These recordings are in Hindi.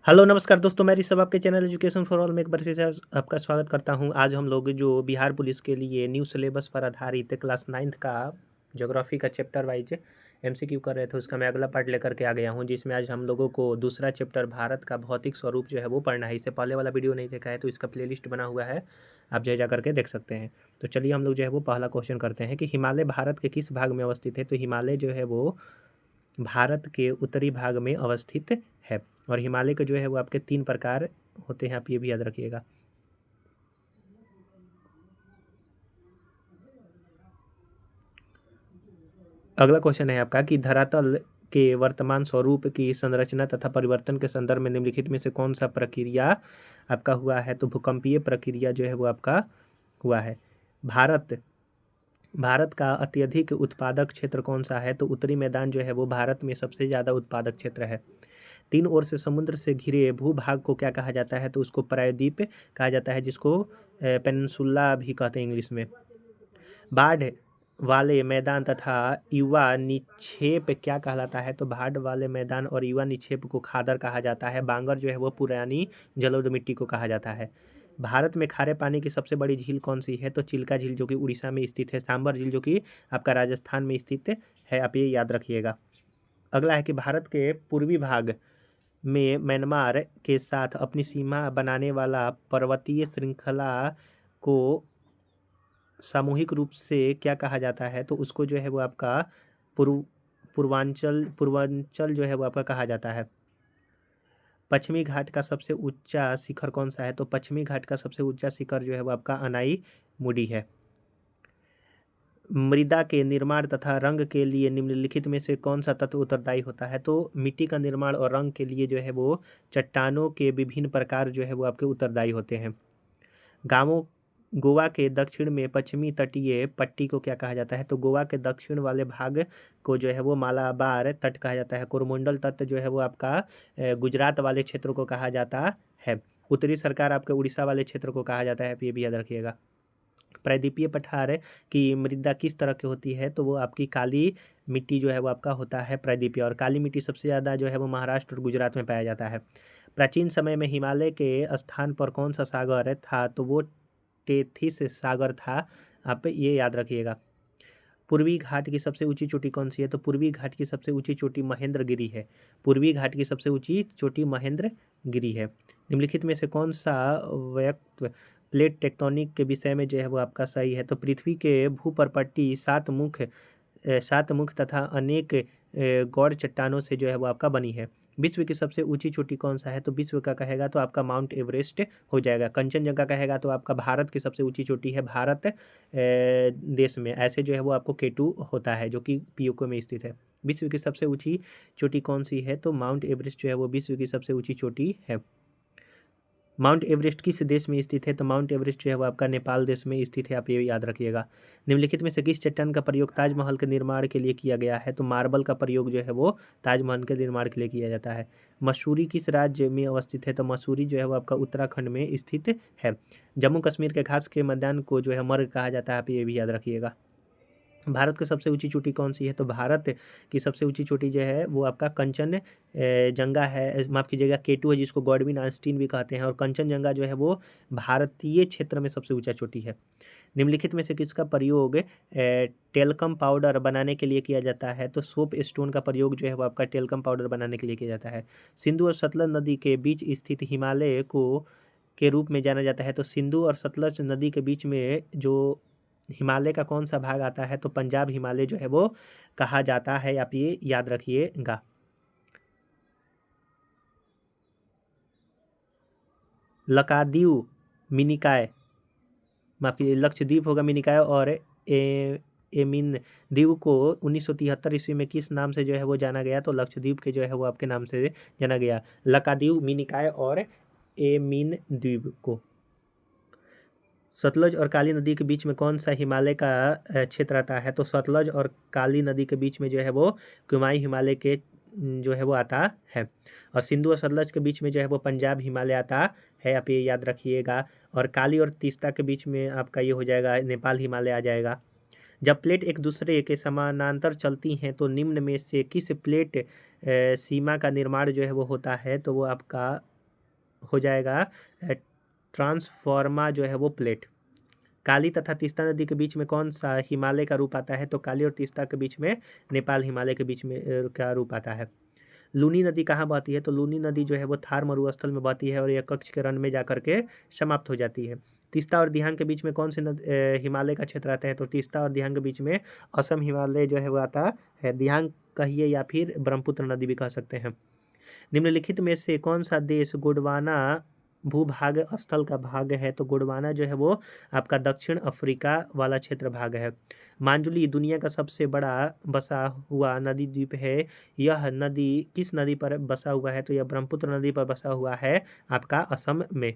हेलो नमस्कार दोस्तों, मैं ऋषभ आपके चैनल एजुकेशन फॉर ऑल में एक बार फिर से आपका स्वागत करता हूं। आज हम लोग जो बिहार पुलिस के लिए न्यू सिलेबस पर आधारित क्लास 9th का ज्योग्राफी का चैप्टर वाइज एमसीक्यू कर रहे थे, उसका मैं अगला पार्ट लेकर के आ गया हूं, जिसमें आज हम लोगों को दूसरा चैप्टर भारत का भौतिक स्वरूप जो है वो पढ़ना है। इससे पहले वाला वीडियो नहीं देखा है तो इसका प्लेलिस्ट बना हुआ है, आप जो जा करके देख सकते हैं। तो चलिए हम लोग जो है वो पहला क्वेश्चन करते हैं कि हिमालय भारत के किस भाग में अवस्थित है। तो हिमालय जो है वो भारत के उत्तरी भाग में अवस्थित है। और हिमालय के जो है वो आपके 3 प्रकार होते हैं, आप ये भी याद रखिएगा। अगला क्वेश्चन है आपका कि धरातल के वर्तमान स्वरूप की संरचना तथा परिवर्तन के संदर्भ में निम्नलिखित में से कौन सा प्रक्रिया आपका हुआ है। तो भूकंपीय प्रक्रिया जो है वो आपका हुआ है। भारत भारत का अत्यधिक उत्पादक क्षेत्र कौन सा है। तो उत्तरी मैदान जो है वो भारत में सबसे ज़्यादा उत्पादक क्षेत्र है। 3 ओर से समुद्र से घिरे भूभाग को क्या कहा जाता है। तो उसको प्रायद्वीप कहा जाता है, जिसको पेनिनसुला भी कहते हैं इंग्लिश में। बाढ़ वाले मैदान तथा युवा निक्षेप क्या कहलाता है। तो बाढ़ वाले मैदान और युवा निक्षेप को खादर कहा जाता है। बांगर जो है वो पुरानी जलोढ़ मिट्टी को कहा जाता है। भारत में खारे पानी की सबसे बड़ी झील कौन सी है। तो चिल्का झील जो कि उड़ीसा में स्थित है। सांबर झील जो कि आपका राजस्थान में स्थित है, आप ये याद रखिएगा। अगला है कि भारत के पूर्वी भाग में म्यांमार के साथ अपनी सीमा बनाने वाला पर्वतीय श्रृंखला को सामूहिक रूप से क्या कहा जाता है। तो उसको जो है वो आपका पूर्व पूर्वांचल जो है वो आपका कहा जाता है। पश्चिमी घाट का सबसे ऊंचा शिखर कौन सा है। तो पश्चिमी घाट का सबसे ऊंचा शिखर जो है वो आपका अनाई मुडी है। मृदा के निर्माण तथा रंग के लिए निम्नलिखित में से कौन सा तत्व उत्तरदायी होता है। तो मिट्टी का निर्माण और रंग के लिए जो है वो चट्टानों के विभिन्न प्रकार जो है वो आपके उत्तरदायी होते हैं। गांवों गोवा के दक्षिण में पश्चिमी तटीय पट्टी को क्या कहा जाता है। तो गोवा के दक्षिण वाले भाग को जो है वो मालाबार तट कहा जाता है। कोरोमंडल तट जो है वो आपका गुजरात वाले क्षेत्र को कहा जाता है। उत्तरी सरकार आपके उड़ीसा वाले क्षेत्र को कहा जाता है, ये भी याद रखिएगा। प्रायद्वीपीय पठार की मृदा किस तरह की होती है। तो वो आपकी काली मिट्टी जो है वो आपका होता है प्रायद्वीपीय, और काली मिट्टी सबसे ज़्यादा जो है वो महाराष्ट्र और गुजरात में पाया जाता है। प्राचीन समय में हिमालय के स्थान पर कौन सा सागर था। तो वो टेथिस सागर था, आप ये याद रखिएगा। पूर्वी घाट की सबसे ऊंची चोटी कौन सी है। तो पूर्वी घाट की सबसे ऊंची चोटी महेंद्रगिरी है। पूर्वी घाट की सबसे ऊंची चोटी महेंद्रगिरी है। निम्नलिखित में से कौन सा व्यक्त प्लेट टेक्टोनिक के विषय में जो है वो आपका सही है। तो पृथ्वी के भूपरपट्टी सात मुख तथा अनेक गौड़ चट्टानों से जो है वो आपका बनी है। विश्व की सबसे ऊंची चोटी कौन सा है। तो विश्व का कहेगा तो आपका माउंट एवरेस्ट हो जाएगा। कंचनजंगा कहेगा तो आपका भारत की सबसे ऊंची चोटी है। भारत देश में ऐसे जो है वो आपको केटू होता है, जो कि पीओके में स्थित है। विश्व की सबसे ऊंची चोटी कौन सी है। तो माउंट एवरेस्ट जो है वो विश्व की सबसे ऊंची चोटी है। माउंट एवरेस्ट किस देश में स्थित है। तो माउंट एवरेस्ट जो है वो आपका नेपाल देश में स्थित है, आप ये याद रखिएगा। निम्नलिखित में से किस चट्टान का प्रयोग ताजमहल के निर्माण के लिए किया गया है। तो मार्बल का प्रयोग जो है वो ताजमहल के निर्माण के लिए किया जाता है। मसूरी किस राज्य में अवस्थित है। तो मसूरी जो है वो आपका उत्तराखंड में स्थित है। जम्मू कश्मीर के घास के मैदान को जो है मर्ग कहा जाता है, आप ये भी याद रखिएगा। भारत की सबसे ऊंची चोटी कौन सी है। तो भारत की सबसे ऊंची चोटी जो है वो आपका कंचन जंगा है, माफ कीजिएगा केटू है, जिसको गॉडविन आइंस्टीन भी कहते हैं। और कंचनजंगा जो है वो भारतीय क्षेत्र में सबसे ऊंचा चोटी है। निम्नलिखित में से किसका प्रयोग टेल्कम पाउडर बनाने के लिए किया जाता है। तो सोप स्टोन का प्रयोग जो है वो आपका टेल्कम पाउडर बनाने के लिए किया जाता है। सिंधु और सतलज नदी के बीच स्थित हिमालय को के रूप में जाना जाता है। तो सिंधु और सतलज नदी के बीच में जो हिमालय का कौन सा भाग आता है। तो पंजाब हिमालय जो है वो कहा जाता है, आप ये याद रखिएगा। लक्षद्वीप मिनिकॉय, माफ कीजिए लक्षद्वीप होगा मिनिकॉय, और एमिन द्वीप को 1973 ईस्वी में किस नाम से जो है वो जाना गया। तो लक्षद्वीप के जो है वो आपके नाम से जाना गया, लक्षद्वीप मिनिकॉय और एमिन द्वीप को। सतलज और काली नदी के बीच में कौन सा हिमालय का क्षेत्र आता है। तो सतलज और काली नदी के बीच में जो है वो कुमाई हिमालय के जो है वो आता है। और सिंधु और सतलज के बीच में जो है वो पंजाब हिमालय आता है, आप ये याद रखिएगा। और काली और तीस्ता के बीच में आपका ये हो जाएगा नेपाल हिमालय आ जाएगा। जब प्लेट एक दूसरे के समानांतर चलती हैं तो निम्न में से किस प्लेट सीमा का निर्माण जो है वो होता है। तो वो आपका हो जाएगा ट्रांसफॉर्मा जो है वो प्लेट। काली तथा तीस्ता नदी के बीच में कौन सा हिमालय का रूप आता है? तो काली और तीस्ता के बीच में नेपाल हिमालय के बीच में का रूप आता है। लूनी नदी कहाँ बहती है? तो लूनी नदी जो है वो थार मरुस्थल में बहती है और यह कच्छ के रण में जाकर के समाप्त हो जाती है। तीस्ता और दिहांग के बीच में कौन से हिमालय का क्षेत्र आता है? तो तीस्ता और दिहांग के बीच में असम हिमालय जो है वो आता है। दिहांग कहिए या फिर ब्रह्मपुत्र नदी भी कह सकते हैं। निम्नलिखित में से कौन सा देश गोंडवाना भूभाग स्थल का भाग है? तो गोंडवाना जो है वो आपका दक्षिण अफ्रीका वाला क्षेत्र भाग है। मांजुली दुनिया का सबसे बड़ा बसा हुआ नदी द्वीप है। यह नदी किस नदी पर बसा हुआ है? तो यह ब्रह्मपुत्र नदी पर बसा हुआ है आपका असम में।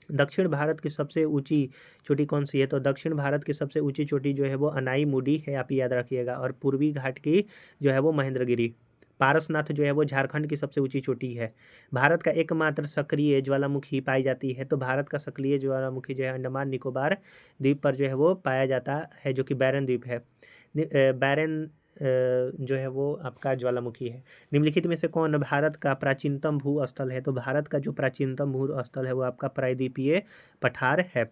दक्षिण भारत की सबसे ऊंची चोटी कौन सी है? तो दक्षिण भारत की सबसे ऊंची चोटी जो है वो अनाईमुडी है, आप याद रखिएगा। और पूर्वी घाट की जो है वो महेंद्रगिरी। पारसनाथ जो है वो झारखंड की सबसे ऊंची चोटी है। भारत का एकमात्र सक्रिय ज्वालामुखी पाई जाती है। तो भारत का सक्रिय ज्वालामुखी जो है अंडमान निकोबार द्वीप पर जो है वो पाया जाता है, जो कि बैरन द्वीप है। बैरन जो है वो आपका ज्वालामुखी है। निम्नलिखित में से कौन भारत का प्राचीनतम भू स्थल है? तो भारत का जो प्राचीनतम भू स्थल है वो आपका प्रायद्वीपीय पठार है।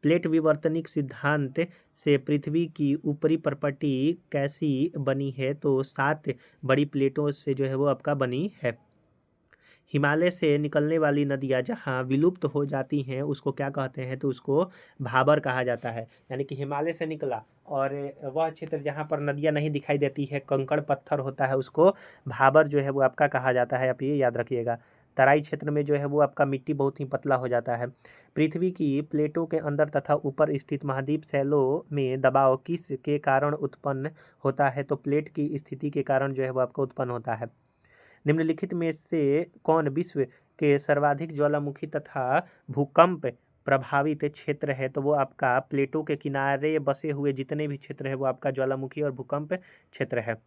प्लेट विवर्तनिक सिद्धांत से पृथ्वी की ऊपरी परपटी कैसी बनी है? तो 7 बड़ी प्लेटों से जो है वो आपका बनी है। हिमालय से निकलने वाली नदियाँ जहाँ विलुप्त हो जाती हैं उसको क्या कहते हैं? तो उसको भाबर कहा जाता है। यानी कि हिमालय से निकला और वह क्षेत्र जहाँ पर नदियाँ नहीं दिखाई देती है, कंकड़ पत्थर होता है, उसको भाबर जो है वो आपका कहा जाता है। आप ये याद रखिएगा। तराई क्षेत्र में जो है वो आपका मिट्टी बहुत ही पतला हो जाता है। पृथ्वी की प्लेटों के अंदर तथा ऊपर स्थित महाद्वीप शैलों में दबाव किस के कारण उत्पन्न होता है? तो प्लेट की स्थिति के कारण जो है वो आपका उत्पन्न होता है। निम्नलिखित में से कौन विश्व के सर्वाधिक ज्वालामुखी तथा भूकंप प्रभावित क्षेत्र है? तो वो आपका प्लेटों के किनारे बसे हुए जितने भी क्षेत्र है वो आपका ज्वालामुखी और भूकंप क्षेत्र है।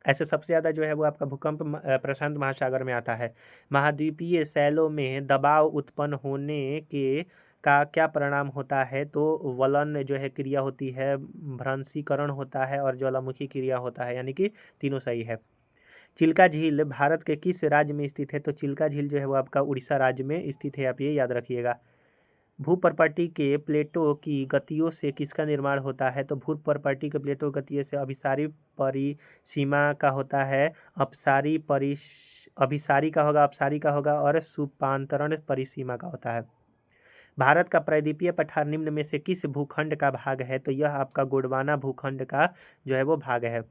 ऐसे सबसे ज़्यादा जो है वो आपका भूकंप प्रशांत महासागर में आता है। महाद्वीपीय शैलों में दबाव उत्पन्न होने के का क्या परिणाम होता है? तो वलन जो है क्रिया होती है, भ्रंशीकरण होता है और ज्वालामुखी क्रिया होता है, यानी कि तीनों सही है। चिल्का झील भारत के किस राज्य में स्थित है? तो चिल्का झील जो है वो आपका उड़ीसा राज्य में स्थित है, आप ये याद रखिएगा। भूप्रपर्टी के प्लेटों की गतियों से किसका निर्माण होता है? तो भूप्रपर्टी के प्लेटों की गतियों से अभिसारी परिसीमा का होता है, अभिसारी का होगा, अपसारी का होगा और सुपांतरण परिसीमा का होता है। भारत का प्रायद्वीपीय पठार निम्न में से किस भूखंड का भाग है? तो यह आपका गोंडवाना भूखंड का जो है वो भाग है।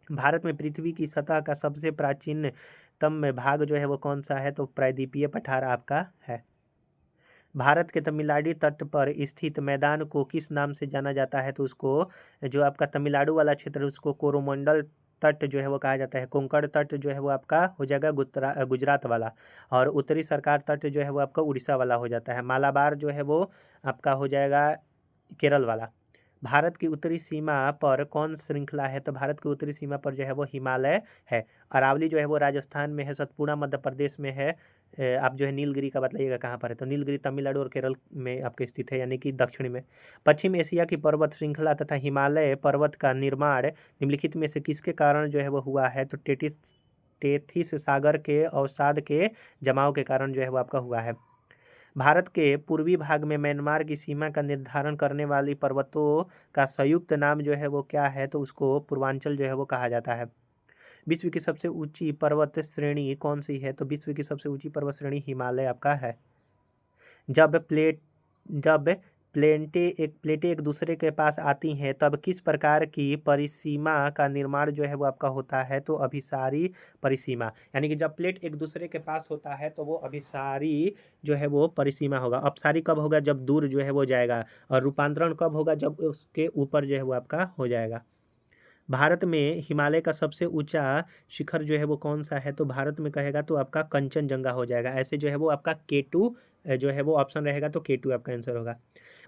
भारत में पृथ्वी की सतह का सबसे प्राचीनतम भाग जो है वो कौन सा है? तो प्रायद्वीपीय पठार आपका है। भारत के तमिलनाडु तट पर स्थित मैदान को किस नाम से जाना जाता है? तो उसको जो आपका तमिलनाडु वाला क्षेत्र है उसको कोरोमंडल तट जो है वो कहा जाता है। कोंकण तट जो है वो आपका हो जाएगा गुजरात वाला, और उत्तरी सरकार तट जो है वो आपका उड़ीसा वाला हो जाता है। मालाबार जो है वो आपका हो जाएगा केरल वाला। भारत की उत्तरी सीमा पर कौन श्रृंखला है? तो भारत की उत्तरी सीमा पर जो है वो हिमालय है। अरावली जो है वो राजस्थान में है, सतपुड़ा मध्य प्रदेश में है। आप जो है नीलगिरी का बताइएगा कहाँ पर है? तो नीलगिरी तमिलनाडु और केरल में आपके स्थित है, यानी कि दक्षिण में। पश्चिम एशिया की पर्वत श्रृंखला तथा हिमालय पर्वत का निर्माण निम्नलिखित में से किसके कारण जो है वो हुआ है? तो टेथिस सागर के अवसाद के जमाव के कारण जो है वो आपका हुआ है। भारत के पूर्वी भाग में म्यांमार की सीमा का निर्धारण करने वाली पर्वतों का संयुक्त नाम जो है वो क्या है? तो उसको पूर्वांचल जो है वो कहा जाता है। विश्व की सबसे ऊंची पर्वत श्रेणी कौन सी है? तो विश्व की सबसे ऊंची पर्वत श्रेणी हिमालय आपका है। जब प्लेट जब प्लेटें एक दूसरे के पास आती हैं तब किस प्रकार की परिसीमा का निर्माण जो है वो आपका होता है? तो अभिसारी परिसीमा। यानी कि जब प्लेट एक दूसरे के पास होता है तो वो अभिसारी जो है वो परिसीमा होगा। अपसारी कब होगा? जब दूर जो है वो जाएगा। और रूपांतरण कब होगा? जब उसके ऊपर जो है वो आपका हो जाएगा। भारत में हिमालय का सबसे ऊंचा शिखर जो है वो कौन सा है? तो भारत में कहेगा तो आपका कंचनजंगा हो जाएगा। ऐसे जो है वो आपका केटू जो है वो ऑप्शन रहेगा, तो केटू आपका आंसर होगा।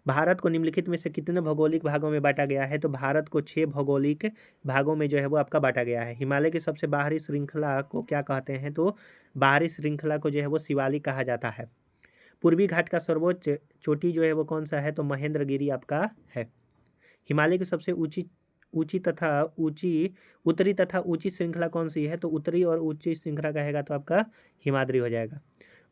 भारत को निम्नलिखित में से कितने भौगोलिक भागों में बांटा गया है? तो भारत को 6 भौगोलिक भागों में जो है वो आपका बांटा गया है। हिमालय की सबसे बाहरी श्रृंखला को क्या कहते हैं? तो बाहरी श्रृंखला को जो है वो शिवालिक कहा जाता है। पूर्वी घाट का सर्वोच्च चोटी जो है वो कौन सा है? तो महेंद्रगिरी आपका है। हिमालय की सबसे ऊंची ऊंची तथा ऊंची उत्तरी तथा ऊंची श्रृंखला कौन सी है? तो उत्तरी और ऊंची श्रृंखला कहेगा तो आपका हिमाद्री हो जाएगा।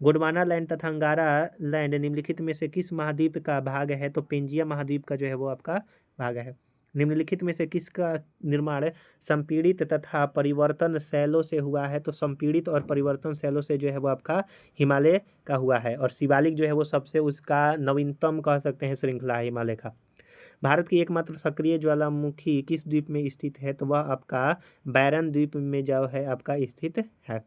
गोंडवाना लैंड तथा अंगारा लैंड निम्नलिखित में से किस महाद्वीप का भाग है? तो पेंजिया महाद्वीप का जो है वो आपका भाग है। निम्नलिखित में से किसका निर्माण संपीड़ित तथा परिवर्तन शैलों से हुआ है? तो संपीड़ित और परिवर्तन शैलों से जो है वो आपका हिमालय का हुआ है, और शिवालिक जो है वो सबसे उसका नवीनतम कह सकते हैं श्रृंखला है हिमालय का। भारत की एकमात्र सक्रिय ज्वालामुखी किस द्वीप में स्थित है? तो वह आपका बैरन द्वीप में जो है आपका स्थित है।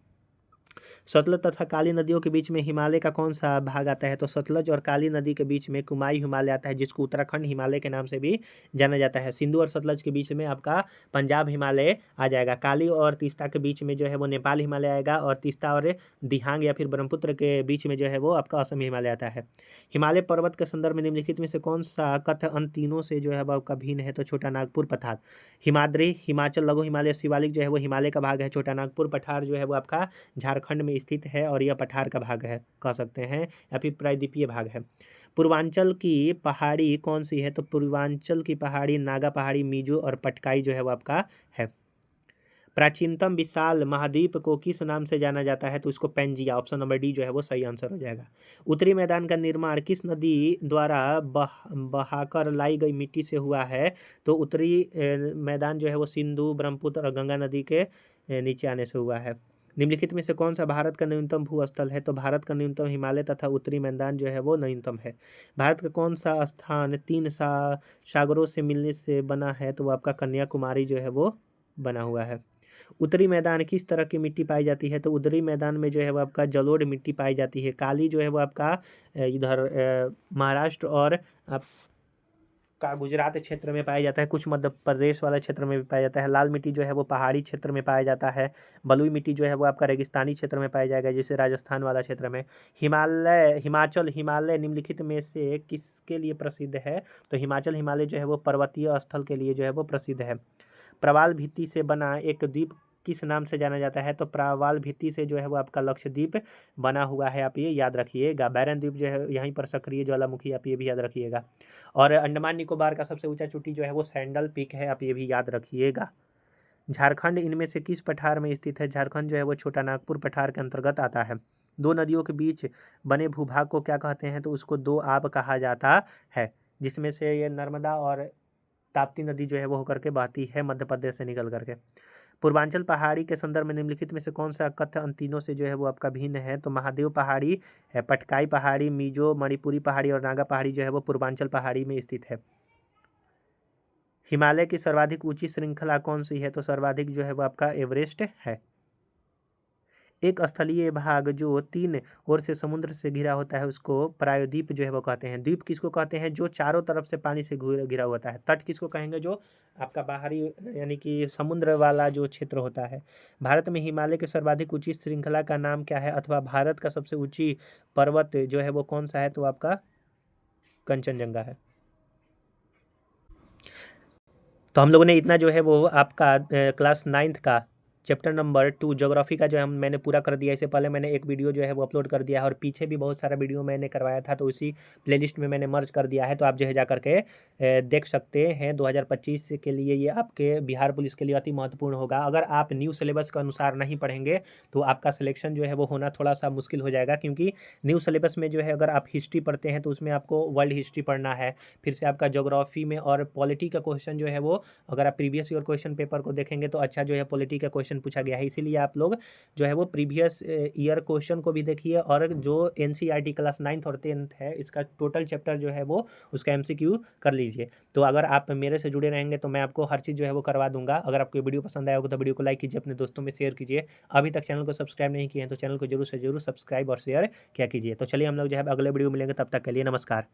सतलज तथा काली नदियों के बीच में हिमालय का कौन सा भाग आता है? तो सतलज और काली नदी के बीच में कुमाई हिमालय आता है, जिसको उत्तराखंड हिमालय के नाम से भी जाना जाता है। सिंधु और सतलज के बीच में आपका पंजाब हिमालय आ जाएगा। काली और तीस्ता के बीच में जो है वो नेपाल हिमालय आएगा, और तीस्ता और दिहांग या फिर ब्रह्मपुत्र के बीच में जो है वो आपका असम हिमालय आता है। हिमालय पर्वत के संदर्भ में निम्नलिखित में से कौन सा कथ्य अन तीनों से जो है वो आपका भिन्न है? तो छोटा नागपुर पठार। हिमाद्री, हिमाचल लघु हिमालय, शिवालिक जो है वो हिमालय का भाग है। छोटा नागपुर पठार जो है वो आपका झारखंड में स्थित है, और यह पठार का भाग है कह सकते हैं, या फिर प्रायद्वीपीय भाग है। पूर्वांचल की पहाड़ी कौन सी है? तो पूर्वांचल की पहाड़ी नागा पहाड़ी, मिजो और पटकाई जो है वो आपका है। प्राचीनतम विशाल महाद्वीप को किस नाम से जाना जाता है? तो इसको पैंजिया, ऑप्शन नंबर डी जो है वो सही आंसर हो जाएगा। उत्तरी मैदान का निर्माण किस नदी द्वारा बहाकर लाई गई मिट्टी से हुआ है? तो उत्तरी मैदान जो है वो सिंधु, ब्रह्मपुत्र और गंगा नदी के नीचे आने से हुआ है। निम्नलिखित में से कौन सा भारत का न्यूनतम भूस्थल है? तो भारत का न्यूनतम हिमालय तथा उत्तरी मैदान जो है वो न्यूनतम है। भारत का कौन सा स्थान तीन सागरों से मिलने से बना है? तो वो आपका कन्याकुमारी जो है वो बना हुआ है। उत्तरी मैदान किस तरह की मिट्टी पाई जाती है? तो उत्तरी मैदान में जो है वो आपका जलोढ़ मिट्टी पाई जाती है। काली जो है वो आपका इधर महाराष्ट्र और का गुजरात क्षेत्र में पाया जाता है, कुछ मध्य प्रदेश वाला क्षेत्र में भी पाया जाता है। लाल मिट्टी जो है वो पहाड़ी क्षेत्र में पाया जाता है। बलुई मिट्टी जो है वो आपका रेगिस्तानी क्षेत्र में पाया जाएगा, जैसे राजस्थान वाला क्षेत्र में। हिमालय निम्नलिखित में से किसके लिए प्रसिद्ध है? तो हिमाचल हिमालय जो है वो पर्वतीय स्थल के लिए जो है वो प्रसिद्ध है। प्रवाल भित्ति से बना एक द्वीप किस नाम से जाना जाता है? तो प्रवाल भित्ति से जो है वो आपका लक्षद्वीप बना हुआ है, आप ये याद रखिएगा। बैरन द्वीप जो है यहीं पर सक्रिय ज्वालामुखी, आप ये भी याद रखिएगा। और अंडमान निकोबार का सबसे ऊंचा चोटी जो है वो सैंडल पीक है, आप ये भी याद रखिएगा। झारखंड इनमें से किस पठार में स्थित है? झारखंड जो है वो छोटा नागपुर पठार के अंतर्गत आता है। दो नदियों के बीच बने भूभाग को क्या कहते हैं? तो उसको दो आब कहा जाता है, जिसमें से ये नर्मदा और ताप्ती नदी जो है वो होकर के बहती है मध्य प्रदेश से निकल करके। पूर्वांचल पहाड़ी के संदर्भ में निम्नलिखित में से कौन सा कथ्य इन तीनों से जो है वो आपका भिन्न है? तो महादेव पहाड़ी है, पटकाई पहाड़ी, मिजो मणिपुरी पहाड़ी और नागा पहाड़ी जो है वो पूर्वांचल पहाड़ी में स्थित है। हिमालय की सर्वाधिक ऊंची श्रृंखला कौन सी है? तो सर्वाधिक जो है वो आपका एवरेस्ट है। एक स्थलीय भाग जो तीन ओर से समुद्र से घिरा होता है उसको प्रायद्वीप जो है वो कहते हैं। द्वीप किसको कहते हैं? जो चारों तरफ से पानी से घिरा होता है। तट किसको कहेंगे? जो आपका बाहरी यानी कि समुद्र वाला जो क्षेत्र होता है। भारत में हिमालय की सर्वाधिक ऊंची श्रृंखला का नाम क्या है? अथवा भारत का सबसे ऊंची पर्वत जो है वो कौन सा है? तो आपका कंचनजंगा है। तो हम लोगों ने इतना जो है वो आपका क्लास 9th का चैप्टर नंबर 2 ज्योग्राफी का जो है मैंने पूरा कर दिया। इससे पहले मैंने एक वीडियो जो है वो अपलोड कर दिया है, और पीछे भी बहुत सारा वीडियो मैंने करवाया था, तो उसी प्लेलिस्ट में मैंने मर्ज कर दिया है। तो आप जो है जा करके देख सकते हैं। 2025 के लिए ये आपके बिहार पुलिस के लिए अति महत्वपूर्ण होगा। अगर आप न्यू सिलेबस के अनुसार नहीं पढ़ेंगे तो आपका सिलेक्शन जो है वो होना थोड़ा सा मुश्किल हो जाएगा, क्योंकि न्यू सिलेबस में जो है अगर आप हिस्ट्री पढ़ते हैं तो उसमें आपको वर्ल्ड हिस्ट्री पढ़ना है, फिर से आपका ज्योग्राफी में और पॉलिटी का क्वेश्चन जो है वो, अगर आप प्रीवियस ईयर क्वेश्चन पेपर को देखेंगे तो अच्छा जो है पॉलिटी का क्वेश्चन पूछा गया है। इसीलिए आप लोग जो है वो प्रीवियस ईयर क्वेश्चन को भी देखिए, और जो एनसीईआरटी क्लास 9th और 10th है इसका टोटल चैप्टर जो है वो उसका एमसीक्यू कर लीजिए। तो अगर आप मेरे से जुड़े रहेंगे तो मैं आपको हर चीज़ जो है वो करवा दूंगा। अगर आपको वीडियो पसंद आया होगा तो वीडियो को लाइक कीजिए, अपने दोस्तों में शेयर कीजिए। अभी तक चैनल को सब्सक्राइब नहीं किए हैं तो चैनल को जरूर से जरूर सब्सक्राइब और शेयर किया कीजिए। तो चलिए हम लोग जो है अगले वीडियो मिलेंगे, तब तक के लिए नमस्कार।